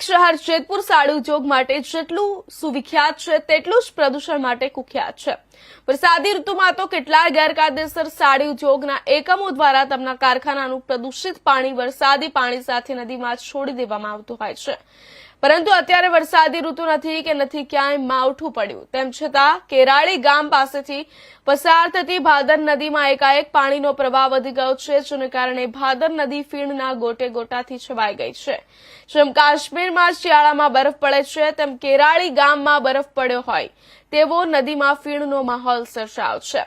ઔદ્યોગિક શહેર જેતપુર સાડી ઉદ્યોગ માટે જેટલું સુવિખ્યાત છે તેટલું જ પ્રદૂષણ માટે કુખ્યાત છે। વરસાદી ઋતુમાં તો કેટલાય ગેરકાયદેસર સાડી ઉદ્યોગના એકમો દ્વારા તેમના કારખાનાનું પ્રદૂષિત પાણી વરસાદી પાણી સાથે નદીમાં છોડી દેવામાં આવતું હોય છે, પરંતુ અત્યારે વરસાદી ઋતુ નથી કે નથી ક્યાંય માવઠું પડ્યું, તેમ છતાં કેરાળી ગામ પાસેથી પસાર થતી ભાદર નદીમાં એકાએક પાણીનો પ્રવાહ વધી ગયો છે, જેને કારણે ભાદર નદી ફીણના ગોટે ગોટાથી છવાઈ ગઈ છે। જેમ કાશ્મીરમાં શિયાળામાં બરફ પડે છે તેમ કેરાળી ગામમાં બરફ પડ્યો હોય તેવો નદીમાં ફીણનો માહોલ સર્જાયો છે।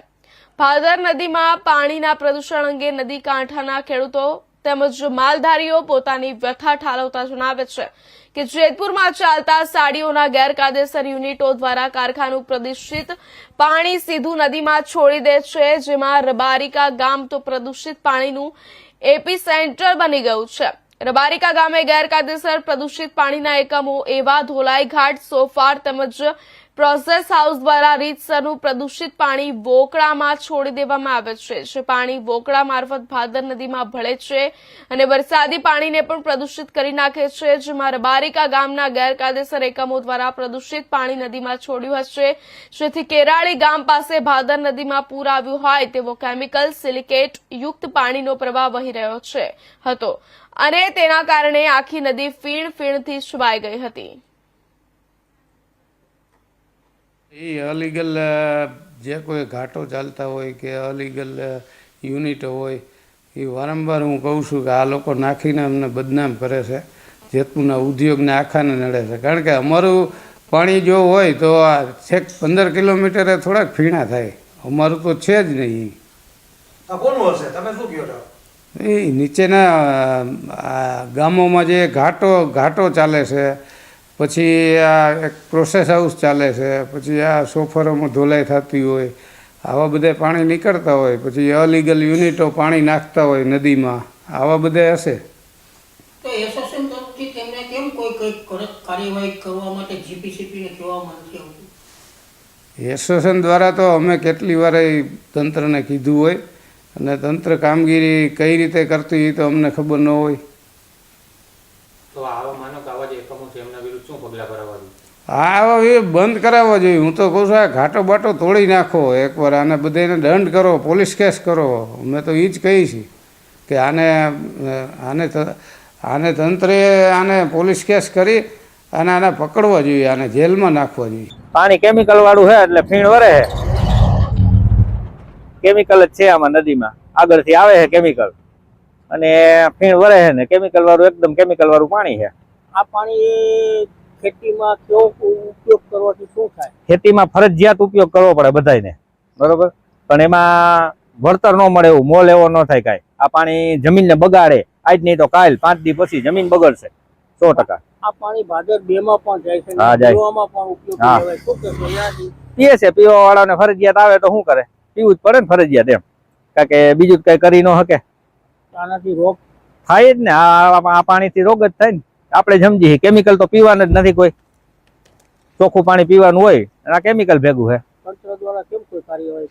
ભાદર નદીમાં પાણીના પ્રદૂષણ અંગે નદી કાંઠાના ખેડૂતો તેમજ માલધારીઓ પોતાની વ્યથા ઠાલવતા જણાવે છે કે જેતપુરમાં ચાલતા સાડીઓના ગેરકાયદેસર યુનિટો દ્વારા કારખાનું પ્રદૂષિત પાણી સીધું નદીમાં છોડી દે છે, જેમાં રબારિકા ગામ તો પ્રદૂષિત પાણીનું એપી સેન્ટર બની ગયું છે। રબારિકા ગામે ગેરકાયદેસર પ્રદૂષિત પાણીના એકમો એવા ધોલાઈ ઘાટ, સોફાર તેમજ પ્રોસેસ હાઉસ દ્વારા રીતસરનું પ્રદૂષિત પાણી વોકળામાં છોડી દેવામાં આવે છે, જે પાણી વોકળા મારફત ભાદર નદીમાં ભળે છે અને વરસાદી પાણીને પણ પ્રદૂષિત કરી નાખે છે, જેમાં રબારિકા ગામના ગેરકાયદેસર એકમો દ્વારા પ્રદૂષિત પાણી નદીમાં છોડ્યું હશે, જેથી કેરાળી ગામ પાસે ભાદર નદીમાં પૂર આવ્યું હોય તેવો કેમિકલ સિલિકેટ યુક્ત પાણીનો પ્રવાહ વહી રહ્યો હતો અને તેના કારણે આખી નદી ફીણથી છવાઈ ગઈ હતી। અલીગલ જે કોઈ ઘાટો ચાલતા હોય કે અલીગલ યુનિટો હોય એ વારંવાર હું કહું છું કે આ લોકો નાખીને અમને બદનામ કરે છે, જેતપુરના ઉદ્યોગને આખાને નડે છે। કારણ કે અમારું પાણી જો હોય તો આ છેક 15 કિલોમીટરે થોડાક ફીણા થાય, અમારું તો છે જ નહીં। એ નીચેના ગામોમાં જે ઘાટો ચાલે છે, પછી આ એક પ્રોસેસ હાઉસ ચાલે છે, પછી આ સોફરોમાં ધોલાઈ થતી હોય, આવા બધા પાણી નીકળતા હોય, પછી અલીગલ યુનિટો પાણી નાખતા હોય નદીમાં, આવા બધા હશે। તો એસોસિએશન તરફથી તેમને કેમ કોઈ કડક કાર્યવાહી કરવા માટે જીપીસીપીને કહેવામાં નથી આવતું? એસોસિએશન દ્વારા તો અમે કેટલી વાર તંત્રને કીધું હોય અને તંત્ર કામગીરી કઈ રીતે કરતું એ તો અમને ખબર ન હોય। તો આવા માનો કે આવા જે એકમો છે એમના વિરુદ્ધ શું પગલાં ભરવા જોઈએ? આવા એ બંધ કરાવવા જોઈએ। હું તો કહું છું આ ઘાટો બાટો તોડી નાખો એકવાર, આને બધાને દંડ કરો, પોલીસ કેસ કરો। અમે તો એ જ કહીએ છીએ કે આને તંત્રે આને પોલીસ કેસ કરી અને આને પકડવા જોઈએ, આને જેલમાં નાખવા જોઈએ। પાણી કેમિકલ વાળું છે એટલે ફીણ વરે છે, કેમિકલ જ છે આમાં નદીમાં, આગળથી આવે છે કેમિકલ અને ફીણ વરે છે ને કેમિકલ વાળું એકદમ કેમિકલ વાળું પાણી છે। આ પાણી ખેતીમાં કેવો ઉપયોગ કરવાથી શું થાય? ખેતીમાં ફરજિયાત ઉપયોગ કરવો પડે બધાને, બરોબર, પણ એમાં વળતર ન મળે એવું, મોલ એવો ન થાય કાંઈ। આ પાણી જમીનને બગાડે, આજ નહીં તો કાલ 5 દી પછી જમીન બગડશે 100%। આ પાણી ભાદર 2 માં પણ જાય છે, હા, જાય. પીવામાં પણ ઉપયોગી લેવાય, શું કહેશો યાદી? પીએ છે, પીવા વાળાને ફરજિયાત આવે તો શું કરે, પીવું જ પડે ને ફરજિયાત એમ, કારણ કે બીજું કઈ કરી ન શકે। આનાથી રોગ થાય જ ને, આ પાણીથી રોગ જ થાય ને। આપણે સમજીએ કેમિકલ તો પીવાનું જ નથી, કોઈ ચોખ્ખું પાણી પીવાનું હોય અને આ કેમિકલ ભેગું છે। તંત્ર દ્વારા કેમ કોઈ કાર્યવાહી